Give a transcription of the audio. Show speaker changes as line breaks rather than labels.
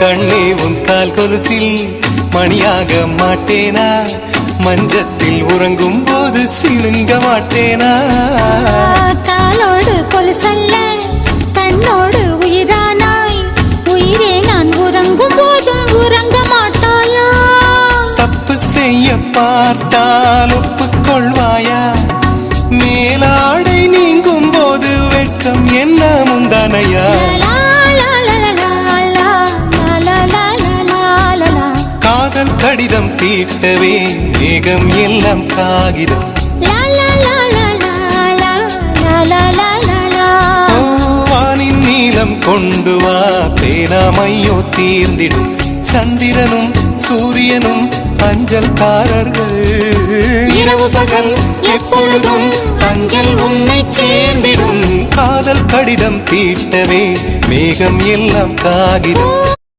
கண்ணே உன் கால் கொலுசில் மணியாக மாட்டேனா, மஞ்சத்தில் உறங்கும் போது சிணுங்க மாட்டேனா.
காலோடு கொலுசல்ல கண்ணோடு உயிரானாய், உயிரே நான் உறங்கும் போதும் உறங்க மாட்டாயா.
தப்பு செய்ய பார்த்தால் ஒப்புக்கொள்வாயா, மேலாடை நீங்கும் போது வெட்கம் என்ன முந்தானையா. காதல் கடிதம் தீட்டவே மேகம் எல்லாம் காகிதம், வானின் நீலம் கொண்டு வா பேனாமையோ தீர்ந்திடும். சந்திரனும் சூரியனும் அஞ்சல்காரர்கள், இரவு பகல் எப்பொழுதும் அஞ்சல் உன்னை சேர்ந்திடும். காதல் கடிதம் தீட்டவே மேகம் எல்லாம் காகிதம்.